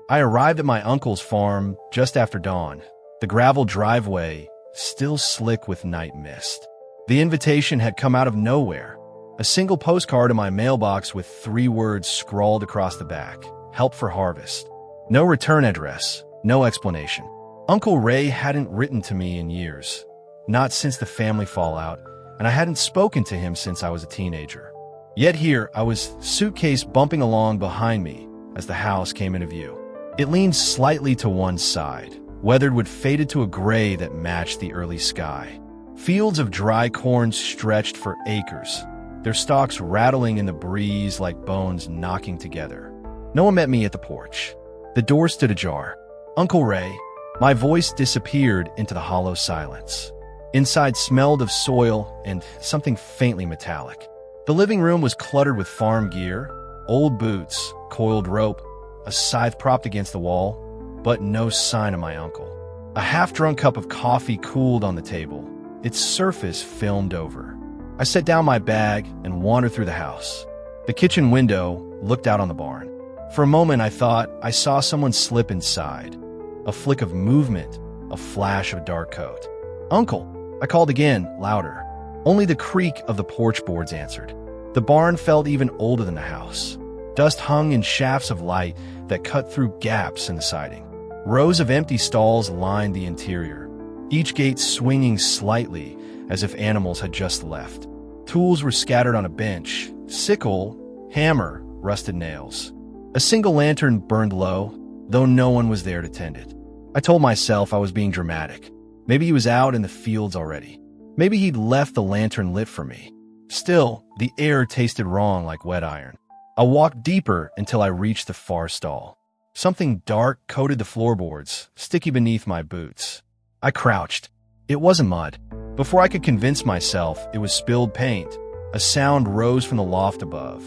I arrived at my uncle's farm just after dawn, the gravel driveway still slick with night mist. The invitation had come out of nowhere. A single postcard in my mailbox with 3 words scrawled across the back: help for harvest. No return address, no explanation. Uncle Ray hadn't written to me in years, not since the family fallout, and I hadn't spoken to him since I was a teenager. Yet here I was, suitcase bumping along behind me as the house came into view. It leaned slightly to one side, weathered with faded to a gray that matched the early sky. Fields of dry corn stretched for acres, their stalks rattling in the breeze like bones knocking together. No one met me at the porch. The door stood ajar. Uncle Ray. My voice disappeared into the hollow silence. Inside smelled of soil and something faintly metallic. The living room was cluttered with farm gear, old boots, coiled rope, a scythe propped against the wall, but no sign of my uncle. A half-drunk cup of coffee cooled on the table, its surface filmed over. I set down my bag and wandered through the house. The kitchen window looked out on the barn. For a moment I thought I saw someone slip inside. A flick of movement, a flash of dark coat. "Uncle!" I called again, louder. Only the creak of the porch boards answered. The barn felt even older than the house. Dust hung in shafts of light that cut through gaps in the siding. Rows of empty stalls lined the interior, each gate swinging slightly as if animals had just left. Tools were scattered on a bench: sickle, hammer, rusted nails. A single lantern burned low, though no one was there to tend it. I told myself I was being dramatic. Maybe he was out in the fields already. Maybe he'd left the lantern lit for me. Still, the air tasted wrong like wet iron. I walked deeper until I reached the far stall. Something dark coated the floorboards, sticky beneath my boots. I crouched. It wasn't mud. Before I could convince myself, it was spilled paint. A sound rose from the loft above.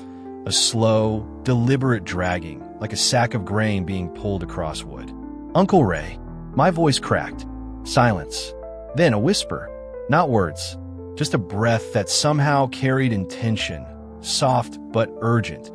A slow, deliberate dragging, like a sack of grain being pulled across wood. "Uncle Ray." My voice cracked. Silence. Then a whisper. Not words. Just a breath that somehow carried intention, soft but urgent,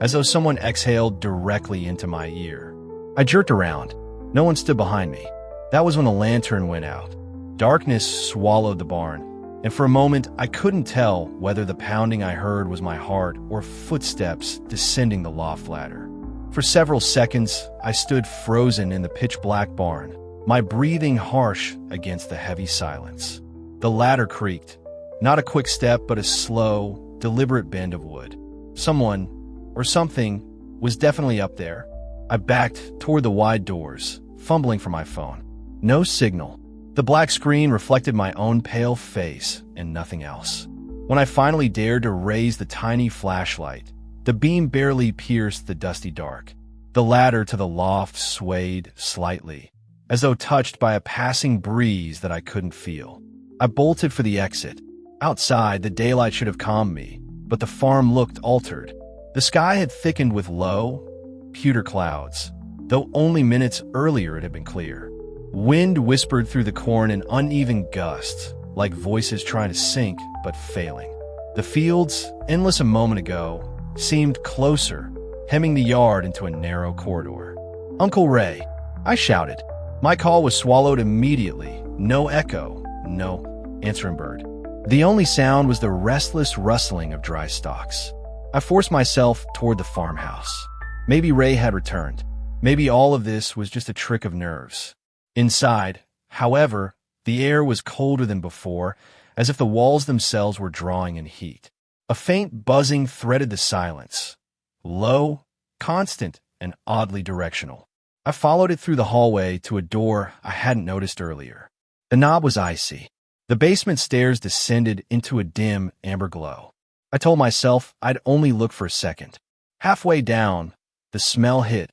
as though someone exhaled directly into my ear. I jerked around. No one stood behind me. That was when the lantern went out. Darkness swallowed the barn, and for a moment I couldn't tell whether the pounding I heard was my heart or footsteps descending the loft ladder. For several seconds, I stood frozen in the pitch-black barn, my breathing harsh against the heavy silence. The ladder creaked. Not a quick step, but a slow, deliberate bend of wood. Someone, or something, was definitely up there. I backed toward the wide doors, fumbling for my phone. No signal. The black screen reflected my own pale face and nothing else. When I finally dared to raise the tiny flashlight, the beam barely pierced the dusty dark. The ladder to the loft swayed slightly, as though touched by a passing breeze that I couldn't feel. I bolted for the exit. Outside, the daylight should have calmed me, but the farm looked altered. The sky had thickened with low, pewter clouds, though only minutes earlier it had been clear. Wind whispered through the corn in uneven gusts, like voices trying to sink but failing. The fields, endless a moment ago, seemed closer, hemming the yard into a narrow corridor. "Uncle Ray," I shouted. My call was swallowed immediately. No echo, no answering bird. The only sound was the restless rustling of dry stalks. I forced myself toward the farmhouse. Maybe Ray had returned. Maybe all of this was just a trick of nerves. Inside, however, the air was colder than before, as if the walls themselves were drawing in heat. A faint buzzing threaded the silence. Low, constant, and oddly directional. I followed it through the hallway to a door I hadn't noticed earlier. The knob was icy. The basement stairs descended into a dim, amber glow. I told myself I'd only look for a second. Halfway down, the smell hit,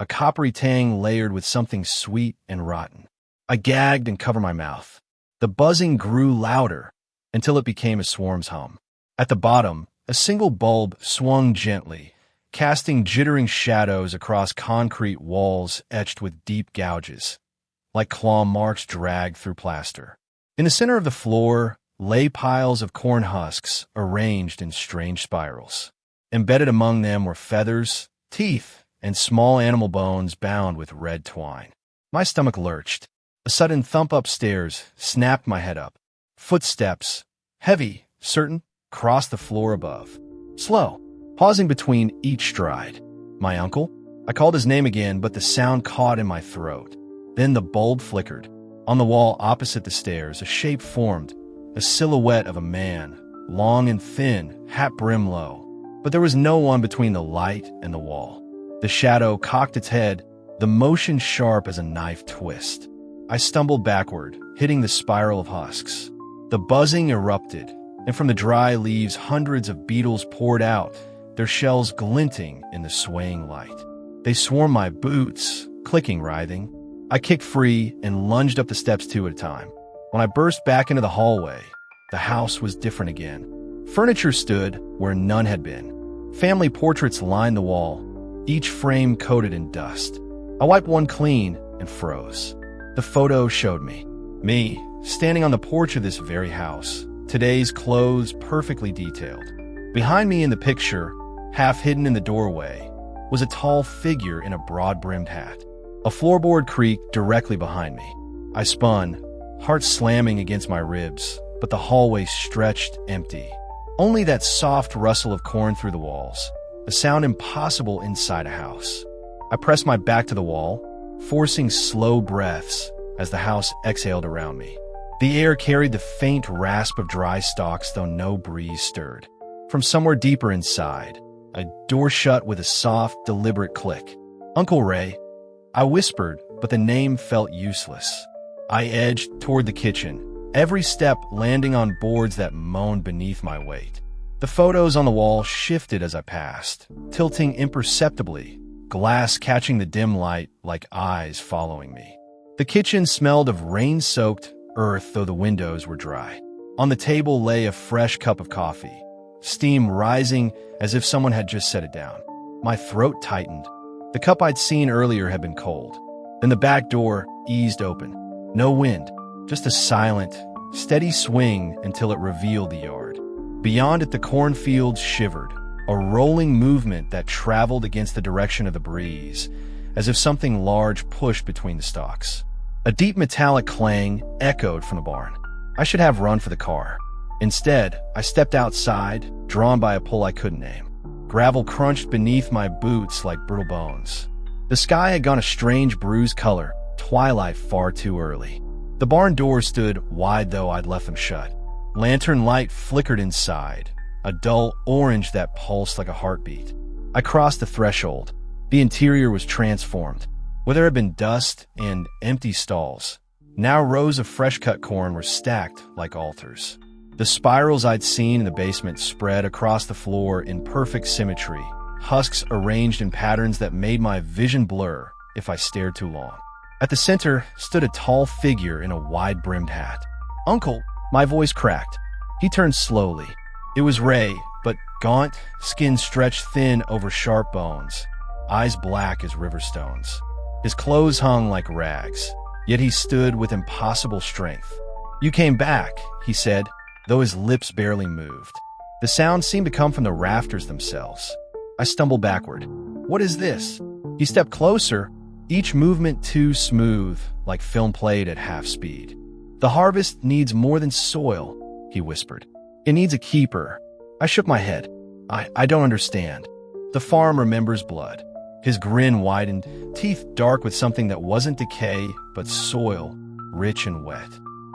a coppery tang layered with something sweet and rotten. I gagged and covered my mouth. The buzzing grew louder until it became a swarm's hum. At the bottom, a single bulb swung gently, casting jittering shadows across concrete walls etched with deep gouges, like claw marks dragged through plaster. In the center of the floor lay piles of corn husks arranged in strange spirals. Embedded among them were feathers, teeth, and small animal bones bound with red twine. My stomach lurched. A sudden thump upstairs snapped my head up. Footsteps, heavy, certain, crossed the floor above. Slow, pausing between each stride. My uncle? I called his name again, but the sound caught in my throat. Then the bulb flickered. On the wall opposite the stairs, a shape formed, a silhouette of a man, long and thin, hat-brim low. But there was no one between the light and the wall. The shadow cocked its head, the motion sharp as a knife twist. I stumbled backward, hitting the spiral of husks. The buzzing erupted, and from the dry leaves hundreds of beetles poured out, their shells glinting in the swaying light. They swarmed my boots, clicking, writhing. I kicked free and lunged up the steps two at a time. When I burst back into the hallway, the house was different again. Furniture stood where none had been. Family portraits lined the wall, each frame coated in dust. I wiped one clean and froze. The photo showed me, standing on the porch of this very house, today's clothes perfectly detailed. Behind me in the picture, half hidden in the doorway, was a tall figure in a broad-brimmed hat. A floorboard creaked directly behind me. I spun, heart slamming against my ribs, but the hallway stretched empty. Only that soft rustle of corn through the walls, a sound impossible inside a house. I pressed my back to the wall, forcing slow breaths as the house exhaled around me. The air carried the faint rasp of dry stalks, though no breeze stirred. From somewhere deeper inside, a door shut with a soft, deliberate click. "Uncle Ray," I whispered, but the name felt useless. I edged toward the kitchen, every step landing on boards that moaned beneath my weight. The photos on the wall shifted as I passed, tilting imperceptibly, glass catching the dim light like eyes following me. The kitchen smelled of rain-soaked earth, though the windows were dry. On the table lay a fresh cup of coffee, steam rising as if someone had just set it down. My throat tightened. The cup I'd seen earlier had been cold. Then the back door eased open. No wind, just a silent, steady swing until it revealed the yard. Beyond it, the cornfields shivered, a rolling movement that traveled against the direction of the breeze, as if something large pushed between the stalks. A deep metallic clang echoed from the barn. I should have run for the car. Instead, I stepped outside, drawn by a pull I couldn't name. Gravel crunched beneath my boots like brittle bones. The sky had gone a strange bruised color, twilight far too early. The barn doors stood wide, though I'd left them shut. Lantern light flickered inside, a dull orange that pulsed like a heartbeat. I crossed the threshold. The interior was transformed. Where there had been dust and empty stalls, now rows of fresh-cut corn were stacked like altars. The spirals I'd seen in the basement spread across the floor in perfect symmetry, husks arranged in patterns that made my vision blur if I stared too long. At the center stood a tall figure in a wide-brimmed hat. "Uncle," my voice cracked. He turned slowly. It was Ray, but gaunt, skin stretched thin over sharp bones, eyes black as river stones. His clothes hung like rags, yet he stood with impossible strength. "You came back," he said, though his lips barely moved. The sound seemed to come from the rafters themselves. I stumbled backward. "What is this?" He stepped closer, each movement too smooth, like film played at half speed. "The harvest needs more than soil," he whispered. "It needs a keeper." I shook my head. I don't understand. The farm remembers blood. His grin widened, teeth dark with something that wasn't decay, but soil, rich and wet.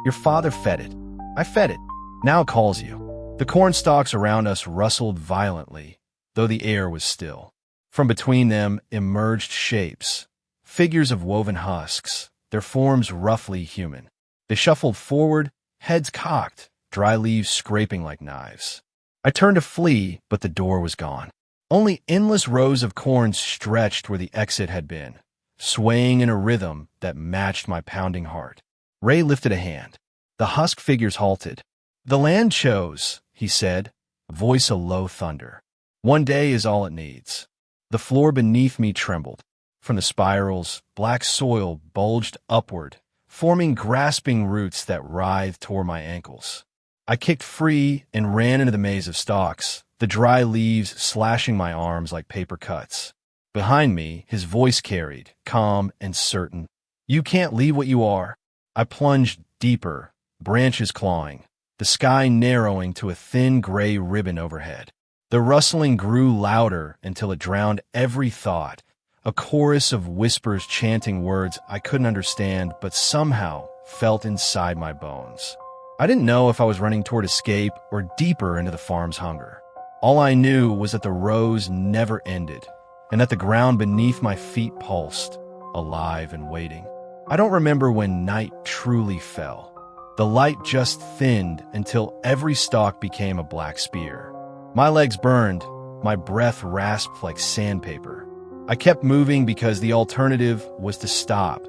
"Your father fed it. I fed it. Now it calls you." The corn stalks around us rustled violently, though the air was still. From between them emerged shapes, figures of woven husks, their forms roughly human. They shuffled forward, heads cocked, dry leaves scraping like knives. I turned to flee, but the door was gone. Only endless rows of corn stretched where the exit had been, swaying in a rhythm that matched my pounding heart. Ray lifted a hand. The husk figures halted. "The land chose," he said, voice a low thunder. "One day is all it needs." The floor beneath me trembled. From the spirals, black soil bulged upward, forming grasping roots that writhed toward my ankles. I kicked free and ran into the maze of stalks, the dry leaves slashing my arms like paper cuts. Behind me, his voice carried, calm and certain. "You can't leave what you are." I plunged deeper, branches clawing, the sky narrowing to a thin gray ribbon overhead. The rustling grew louder until it drowned every thought, a chorus of whispers chanting words I couldn't understand but somehow felt inside my bones. I didn't know if I was running toward escape or deeper into the farm's hunger. All I knew was that the rows never ended, and that the ground beneath my feet pulsed, alive and waiting. I don't remember when night truly fell. The light just thinned until every stalk became a black spear. My legs burned, my breath rasped like sandpaper. I kept moving because the alternative was to stop,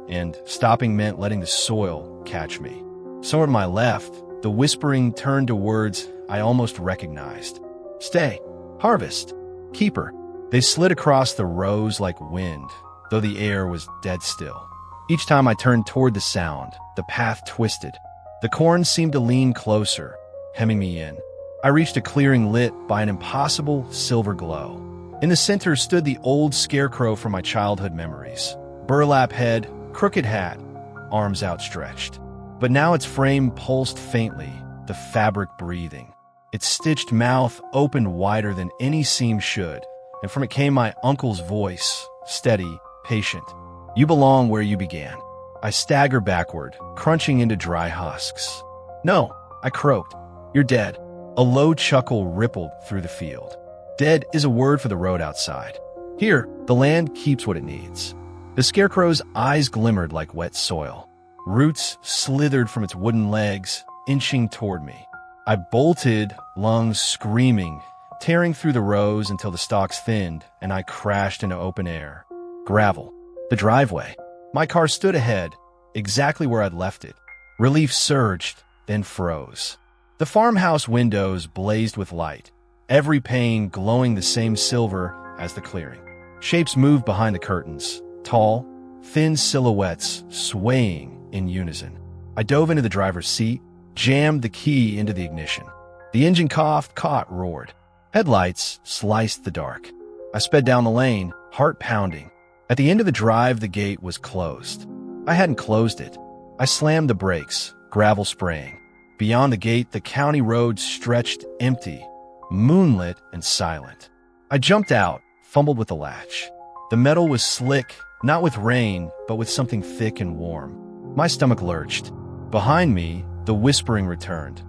and stopping meant letting the soil catch me. Somewhere to my left, the whispering turned to words I almost recognized. "Stay, harvest, keeper." They slid across the rows like wind, though the air was dead still. Each time I turned toward the sound, the path twisted. The corn seemed to lean closer, hemming me in. I reached a clearing lit by an impossible silver glow. In the center stood the old scarecrow from my childhood memories. Burlap head, crooked hat, arms outstretched. But now its frame pulsed faintly, the fabric breathing. Its stitched mouth opened wider than any seam should, and from it came my uncle's voice, steady, patient. "You belong where you began." I staggered backward, crunching into dry husks. "No," I croaked. "You're dead." A low chuckle rippled through the field. Dead is a word for the road outside. Here, the land keeps what it needs. The scarecrow's eyes glimmered like wet soil. Roots slithered from its wooden legs, inching toward me. I bolted, lungs screaming, tearing through the rows until the stalks thinned and I crashed into open air. Gravel. The driveway. My car stood ahead, exactly where I'd left it. Relief surged, then froze. The farmhouse windows blazed with light, every pane glowing the same silver as the clearing. Shapes moved behind the curtains, tall, thin silhouettes swaying in unison. I dove into the driver's seat, jammed the key into the ignition. The engine coughed, caught, roared. Headlights sliced the dark. I sped down the lane, heart pounding. At the end of the drive, the gate was closed. I hadn't closed it. I slammed the brakes, gravel spraying. Beyond the gate, the county road stretched empty, moonlit and silent. I jumped out, fumbled with the latch. The metal was slick, not with rain, but with something thick and warm. My stomach lurched. Behind me, the whispering returned.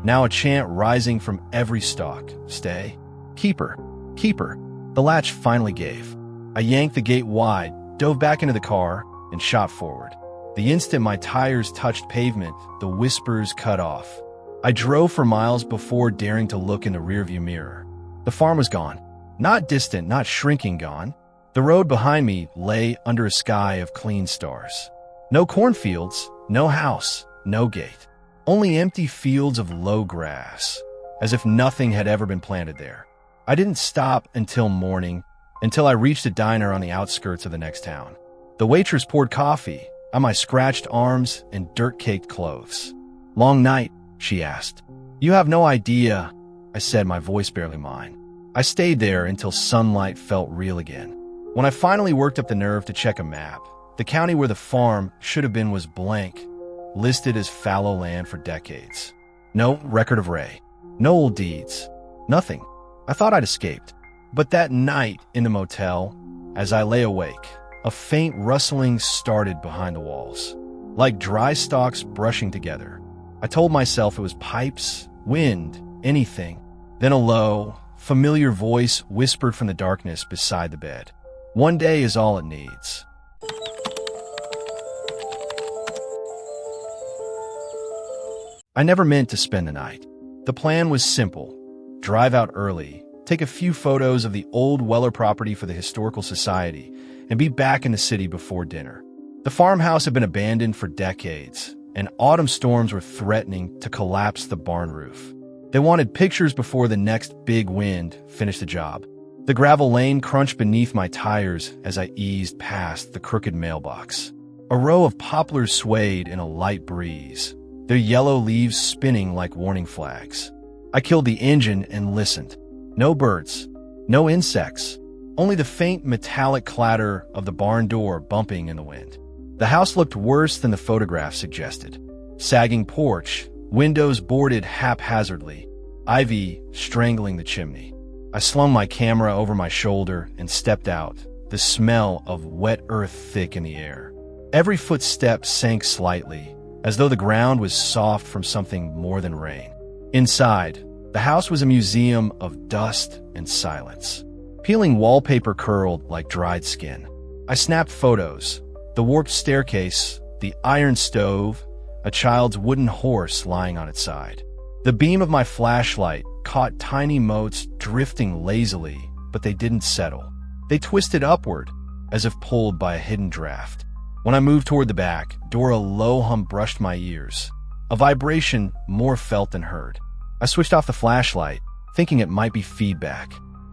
Now a chant rising from every stalk. "Stay. Keeper. Keeper." The latch finally gave. I yanked the gate wide, dove back into the car, and shot forward. The instant my tires touched pavement, the whispers cut off. I drove for miles before daring to look in the rearview mirror. The farm was gone. Not distant, not shrinking gone. The road behind me lay under a sky of clean stars. No cornfields, no house, no gate. Only empty fields of low grass, as if nothing had ever been planted there. I didn't stop until morning, until I reached a diner on the outskirts of the next town. The waitress poured coffee on my scratched arms and dirt-caked clothes. "Long night?" she asked. "You have no idea," I said, my voice barely mine. I stayed there until sunlight felt real again. When I finally worked up the nerve to check a map, the county where the farm should have been was blank, listed as fallow land for decades. No record of Ray. No old deeds. Nothing. I thought I'd escaped. But that night in the motel, as I lay awake, a faint rustling started behind the walls, like dry stalks brushing together. I told myself it was pipes, wind, anything. Then a low, familiar voice whispered from the darkness beside the bed. "One day is all it needs." I never meant to spend the night. The plan was simple. Drive out early, take a few photos of the old Weller property for the Historical Society, and be back in the city before dinner. The farmhouse had been abandoned for decades, and autumn storms were threatening to collapse the barn roof. They wanted pictures before the next big wind finished the job. The gravel lane crunched beneath my tires as I eased past the crooked mailbox. A row of poplars swayed in a light breeze, their yellow leaves spinning like warning flags. I killed the engine and listened. No birds, no insects, only the faint metallic clatter of the barn door bumping in the wind. The house looked worse than the photograph suggested. Sagging porch, windows boarded haphazardly, ivy strangling the chimney. I slung my camera over my shoulder and stepped out, the smell of wet earth thick in the air. Every footstep sank slightly, as though the ground was soft from something more than rain. Inside, the house was a museum of dust and silence. Peeling wallpaper curled like dried skin. I snapped photos. The warped staircase, the iron stove, a child's wooden horse lying on its side. The beam of my flashlight caught tiny motes drifting lazily, but they didn't settle. They twisted upward, as if pulled by a hidden draft. When I moved toward the back, a low hum brushed my ears, a vibration more felt than heard. I switched off the flashlight, thinking it might be feedback.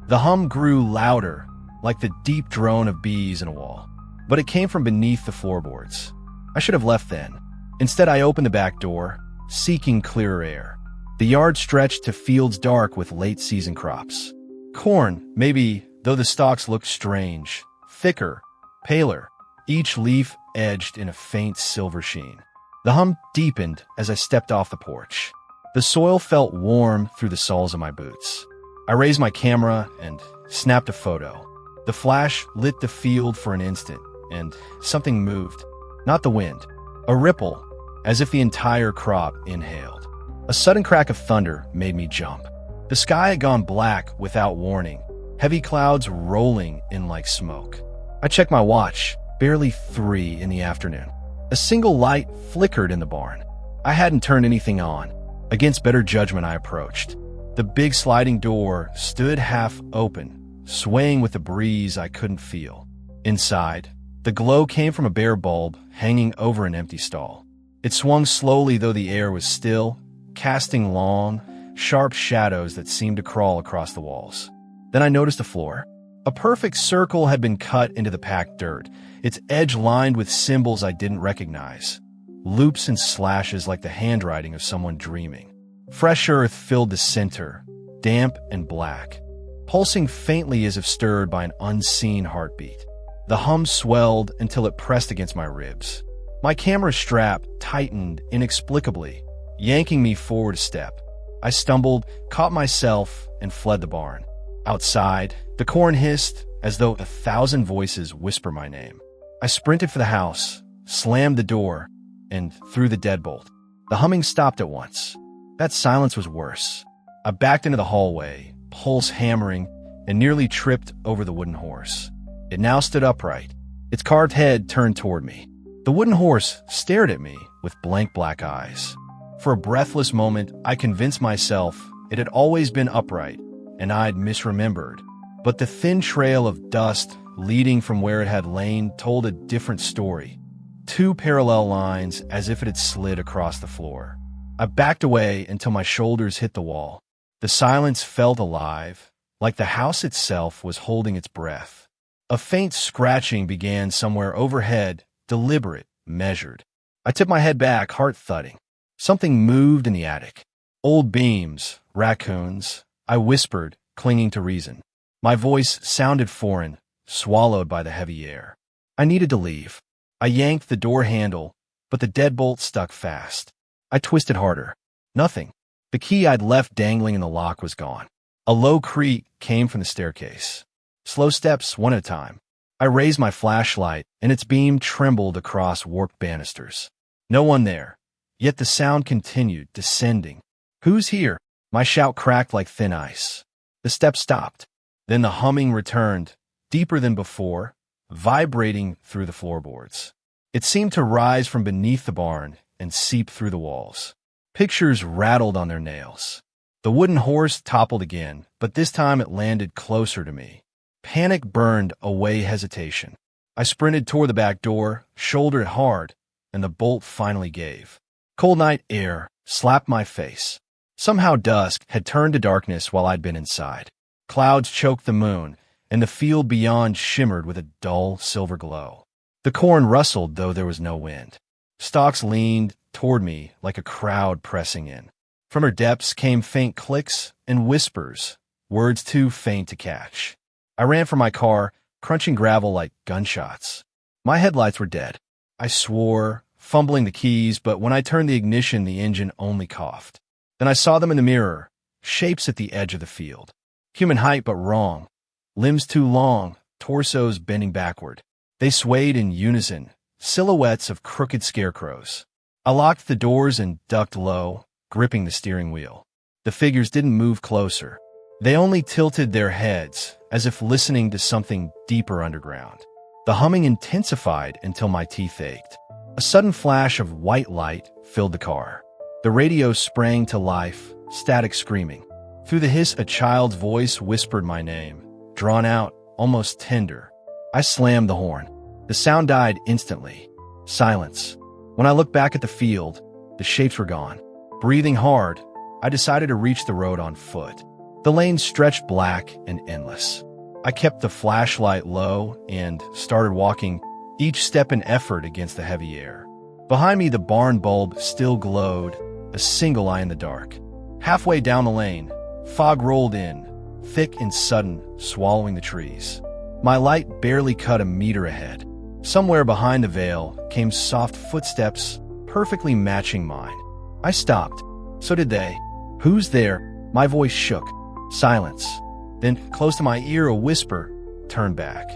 The hum grew louder, like the deep drone of bees in a wall, but it came from beneath the floorboards. I should have left then. Instead, I opened the back door, seeking clearer air. The yard stretched to fields dark with late-season crops. Corn, maybe, though the stalks looked strange, thicker, paler, each leaf edged in a faint silver sheen. The hum deepened as I stepped off the porch. The soil felt warm through the soles of my boots. I raised my camera and snapped a photo. The flash lit the field for an instant, and something moved. Not the wind. A ripple, as if the entire crop inhaled. A sudden crack of thunder made me jump. The sky had gone black without warning, heavy clouds rolling in like smoke. I checked my watch, barely 3 in the afternoon. A single light flickered in the barn. I hadn't turned anything on. Against better judgment, I approached. The big sliding door stood half open, swaying with a breeze I couldn't feel. Inside, the glow came from a bare bulb hanging over an empty stall. It swung slowly, though the air was still, casting long, sharp shadows that seemed to crawl across the walls. Then I noticed the floor. A perfect circle had been cut into the packed dirt, its edge lined with symbols I didn't recognize. Loops and slashes like the handwriting of someone dreaming. Fresh earth filled the center, damp and black, pulsing faintly as if stirred by an unseen heartbeat. The hum swelled until it pressed against my ribs. My camera strap tightened inexplicably, yanking me forward a step. I stumbled, caught myself, and fled the barn. Outside, the corn hissed as though 1,000 voices whisper my name. I sprinted for the house, slammed the door, and threw the deadbolt. The humming stopped at once. That silence was worse. I backed into the hallway, pulse hammering, and nearly tripped over the wooden horse. It now stood upright, its carved head turned toward me. The wooden horse stared at me with blank black eyes. For a breathless moment, I convinced myself it had always been upright, and I'd misremembered. But the thin trail of dust leading from where it had lain told a different story. 2 parallel lines as if it had slid across the floor. I backed away until my shoulders hit the wall. The silence felt alive, like the house itself was holding its breath. A faint scratching began somewhere overhead, deliberate, measured. I tipped my head back, heart thudding. Something moved in the attic. Old beams, raccoons, I whispered, clinging to reason. My voice sounded foreign, swallowed by the heavy air. I needed to leave. I yanked the door handle, but the deadbolt stuck fast. I twisted harder. Nothing. The key I'd left dangling in the lock was gone. A low creak came from the staircase. Slow steps, one at a time. I raised my flashlight, and its beam trembled across warped banisters. No one there. Yet the sound continued, descending. Who's here? My shout cracked like thin ice. The steps stopped. Then the humming returned, deeper than before, vibrating through the floorboards. It seemed to rise from beneath the barn and seep through the walls. Pictures rattled on their nails. The wooden horse toppled again, but this time it landed closer to me. Panic burned away hesitation. I sprinted toward the back door, shouldered it hard, and the bolt finally gave. Cold night air slapped my face. Somehow dusk had turned to darkness while I'd been inside. Clouds choked the moon, and the field beyond shimmered with a dull silver glow. The corn rustled, though there was no wind. Stalks leaned toward me like a crowd pressing in. From her depths came faint clicks and whispers, words too faint to catch. I ran for my car, crunching gravel like gunshots. My headlights were dead. I swore, fumbling the keys, but when I turned the ignition, the engine only coughed. Then I saw them in the mirror, shapes at the edge of the field. Human height, but wrong. Limbs too long, torsos bending backward. They swayed in unison, silhouettes of crooked scarecrows. I locked the doors and ducked low, gripping the steering wheel. The figures didn't move closer. They only tilted their heads, as if listening to something deeper underground. The humming intensified until my teeth ached. A sudden flash of white light filled the car. The radio sprang to life, static screaming. Through the hiss, a child's voice whispered my name, drawn out, almost tender. I slammed the horn. The sound died instantly. Silence. When I looked back at the field, the shapes were gone. Breathing hard, I decided to reach the road on foot. The lane stretched black and endless. I kept the flashlight low and started walking, each step an effort against the heavy air. Behind me, the barn bulb still glowed, a single eye in the dark. Halfway down the lane, fog rolled in, thick and sudden, swallowing the trees. My light barely cut a meter ahead. Somewhere behind the veil came soft footsteps, perfectly matching mine. I stopped. So did they. Who's there? My voice shook. Silence. Then, close to my ear, a whisper. Turn back.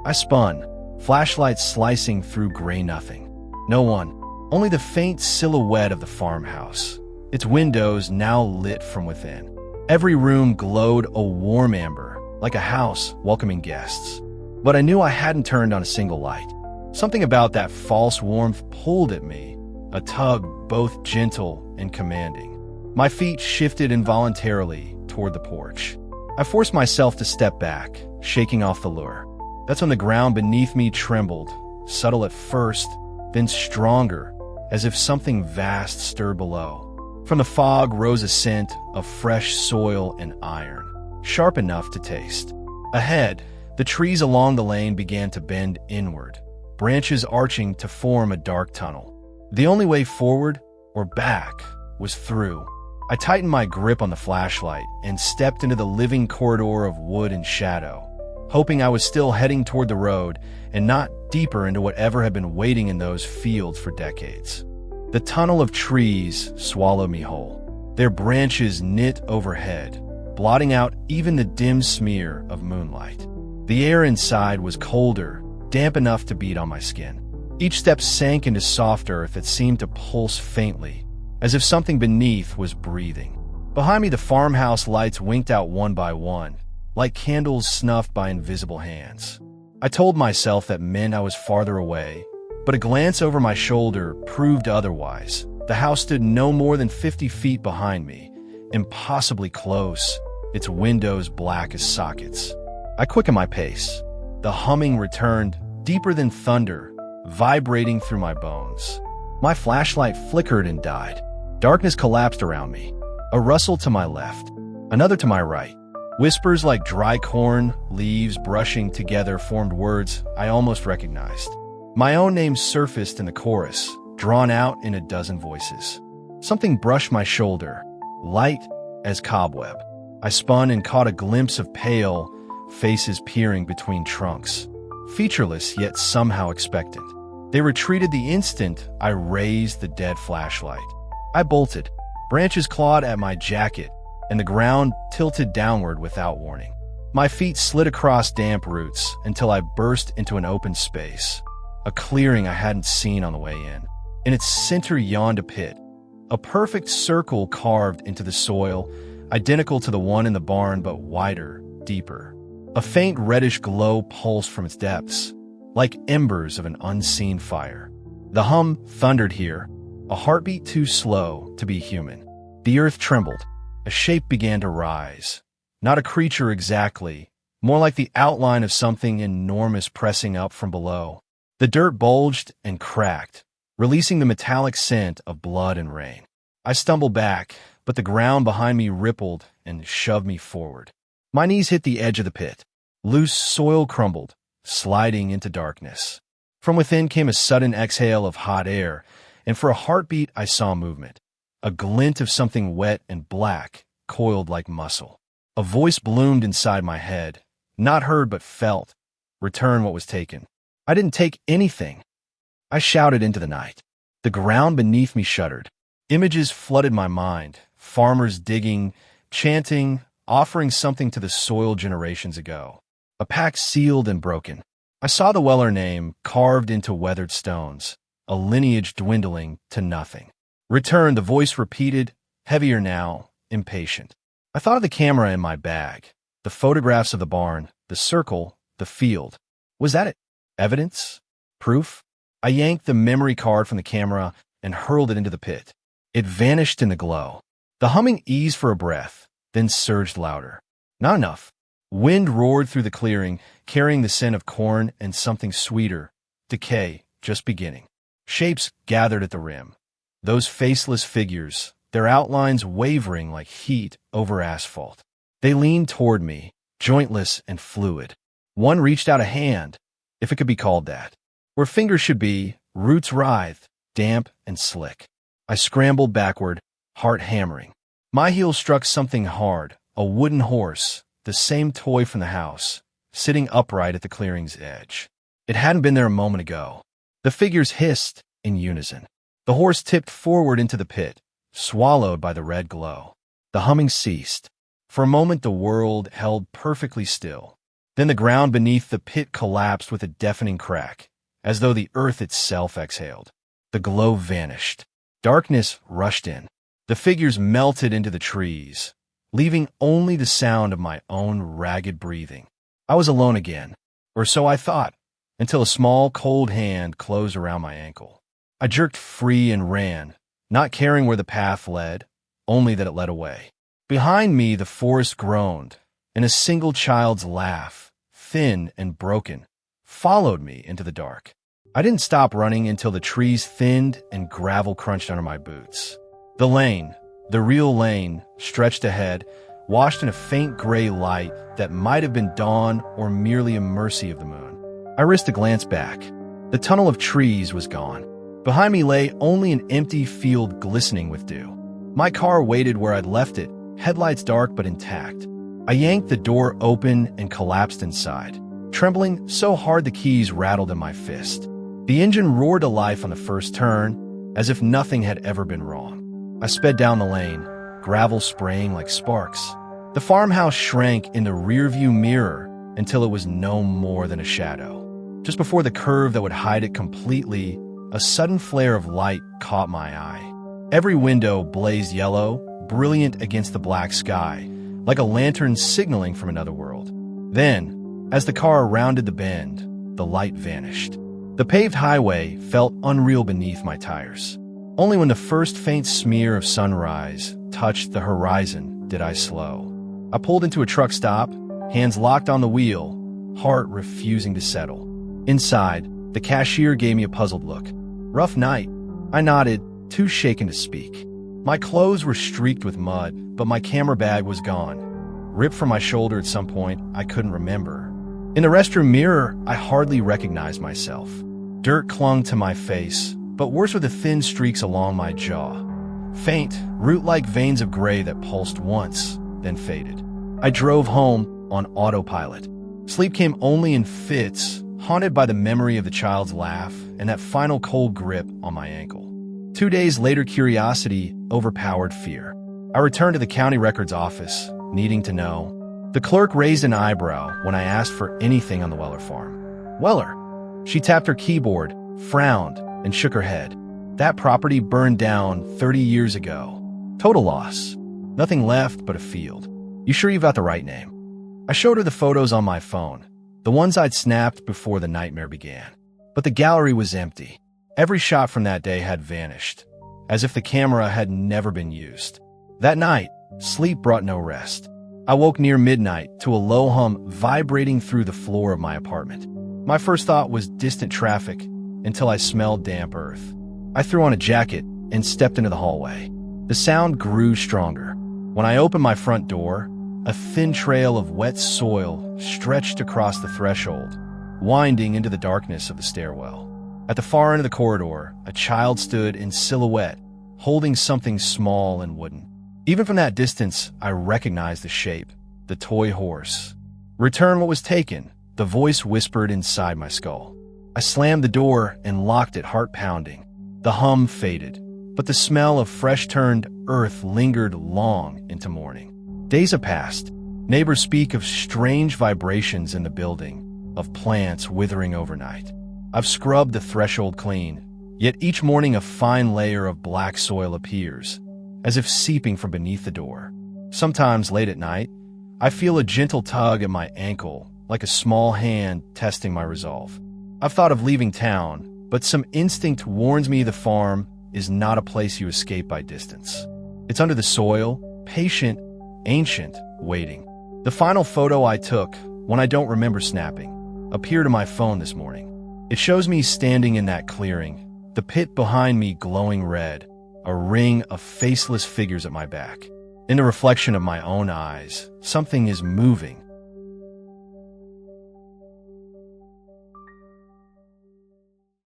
I spun, flashlight slicing through gray nothing. No one. Only the faint silhouette of the farmhouse, its windows now lit from within. Every room glowed a warm amber, like a house welcoming guests. But I knew I hadn't turned on a single light. Something about that false warmth pulled at me, a tug both gentle and commanding. My feet shifted involuntarily toward the porch. I forced myself to step back, shaking off the lure. That's when the ground beneath me trembled, subtle at first, then stronger, as if something vast stirred below. From the fog rose a scent of fresh soil and iron, sharp enough to taste. Ahead, the trees along the lane began to bend inward, branches arching to form a dark tunnel. The only way forward or back was through. I tightened my grip on the flashlight and stepped into the living corridor of wood and shadow, hoping I was still heading toward the road and not deeper into whatever had been waiting in those fields for decades. The tunnel of trees swallowed me whole, their branches knit overhead, blotting out even the dim smear of moonlight. The air inside was colder, damp enough to beat on my skin. Each step sank into soft earth that seemed to pulse faintly, as if something beneath was breathing. Behind me, the farmhouse lights winked out one by one, like candles snuffed by invisible hands. I told myself that meant I was farther away, but a glance over my shoulder proved otherwise. The house stood no more than 50 feet behind me, impossibly close, its windows black as sockets. I quickened my pace. The humming returned, deeper than thunder, vibrating through my bones. My flashlight flickered and died. Darkness collapsed around me. A rustle to my left, another to my right. Whispers like dry corn, leaves brushing together formed words I almost recognized. My own name surfaced in the chorus, drawn out in a dozen voices. Something brushed my shoulder, light as cobweb. I spun and caught a glimpse of pale faces peering between trunks, featureless yet somehow expectant. They retreated the instant I raised the dead flashlight. I bolted. Branches clawed at my jacket, and the ground tilted downward without warning. My feet slid across damp roots until I burst into an open space, a clearing I hadn't seen on the way in. In its center yawned a pit, a perfect circle carved into the soil, identical to the one in the barn but wider, deeper. A faint reddish glow pulsed from its depths, like embers of an unseen fire. The hum thundered here, a heartbeat too slow to be human. The earth trembled. A shape began to rise. Not a creature exactly, more like the outline of something enormous pressing up from below. The dirt bulged and cracked, releasing the metallic scent of blood and rain. I stumbled back, but the ground behind me rippled and shoved me forward. My knees hit the edge of the pit. Loose soil crumbled, sliding into darkness. From within came a sudden exhale of hot air, and for a heartbeat I saw movement. A glint of something wet and black, coiled like muscle. A voice bloomed inside my head, Not heard but felt. Return what was taken. I didn't take anything. I shouted into the night. The ground beneath me shuddered. Images flooded my mind. Farmers digging, chanting, offering something to the soil generations ago. A pact sealed and broken. I saw the Weller name carved into weathered stones, a lineage dwindling to nothing. Return, the voice repeated, heavier now, impatient. I thought of the camera in my bag, the photographs of the barn, the circle, the field. Was that it? Evidence? Proof? I yanked the memory card from the camera and hurled it into the pit. It vanished in the glow. The humming eased for a breath, then surged louder. Not enough. Wind roared through the clearing, carrying the scent of corn and something sweeter, decay, just beginning. Shapes gathered at the rim. Those faceless figures, their outlines wavering like heat over asphalt. They leaned toward me, jointless and fluid. One reached out a hand, if it could be called that. Where fingers should be, roots writhed, damp and slick. I scrambled backward, heart hammering. My heel struck something hard, a wooden horse, the same toy from the house, sitting upright at the clearing's edge. It hadn't been there a moment ago. The figures hissed in unison. The horse tipped forward into the pit, swallowed by the red glow. The humming ceased. For a moment the world held perfectly still. Then the ground beneath the pit collapsed with a deafening crack, as though the earth itself exhaled. The glow vanished. Darkness rushed in. The figures melted into the trees, leaving only the sound of my own ragged breathing. I was alone again, or so I thought, until a small, cold hand closed around my ankle. I jerked free and ran, not caring where the path led, only that it led away. Behind me, the forest groaned, and a single child's laugh, thin and broken, followed me into the dark. I didn't stop running until the trees thinned and gravel crunched under my boots. The lane, the real lane, stretched ahead, washed in a faint gray light that might have been dawn or merely a mercy of the moon. I risked a glance back. The tunnel of trees was gone. Behind me lay only an empty field glistening with dew. My car waited where I'd left it, headlights dark but intact. I yanked the door open and collapsed inside, trembling so hard the keys rattled in my fist. The engine roared to life on the first turn, as if nothing had ever been wrong. I sped down the lane, gravel spraying like sparks. The farmhouse shrank in the rearview mirror until it was no more than a shadow. Just before the curve that would hide it completely, a sudden flare of light caught my eye. Every window blazed yellow, brilliant against the black sky, like a lantern signaling from another world. Then, as the car rounded the bend, the light vanished. The paved highway felt unreal beneath my tires. Only when the first faint smear of sunrise touched the horizon did I slow. I pulled into a truck stop, hands locked on the wheel, heart refusing to settle. Inside, the cashier gave me a puzzled look. Rough night. I nodded, too shaken to speak. My clothes were streaked with mud, but my camera bag was gone. Ripped from my shoulder at some point, I couldn't remember. In the restroom mirror, I hardly recognized myself. Dirt clung to my face, but worse were the thin streaks along my jaw. Faint, root-like veins of gray that pulsed once, then faded. I drove home on autopilot. Sleep came only in fits, haunted by the memory of the child's laugh and that final cold grip on my ankle. 2 days later, curiosity overpowered fear. I returned to the county records office, needing to know. The clerk raised an eyebrow when I asked for anything on the Weller farm. Weller. She tapped her keyboard, frowned, and shook her head. That property burned down 30 years ago. Total loss. Nothing left but a field. You sure you've got the right name? I showed her the photos on my phone, the ones I'd snapped before the nightmare began. But the gallery was empty. Every shot from that day had vanished, as if the camera had never been used. That night, sleep brought no rest. I woke near midnight to a low hum vibrating through the floor of my apartment. My first thought was distant traffic until I smelled damp earth. I threw on a jacket and stepped into the hallway. The sound grew stronger. When I opened my front door, a thin trail of wet soil stretched across the threshold, winding into the darkness of the stairwell. At the far end of the corridor, a child stood in silhouette, holding something small and wooden. Even from that distance, I recognized the shape, the toy horse. Return what was taken, the voice whispered inside my skull. I slammed the door and locked it, heart pounding. The hum faded, but the smell of fresh-turned earth lingered long into morning. Days have passed. Neighbors speak of strange vibrations in the building, of plants withering overnight. I've scrubbed the threshold clean, yet each morning a fine layer of black soil appears, as if seeping from beneath the door. Sometimes late at night, I feel a gentle tug at my ankle, like a small hand testing my resolve. I've thought of leaving town, but some instinct warns me the farm is not a place you escape by distance. It's under the soil, patient, ancient, waiting. The final photo I took, one I don't remember snapping, appeared on my phone this morning. It shows me standing in that clearing, the pit behind me glowing red, a ring of faceless figures at my back. In the reflection of my own eyes, something is moving,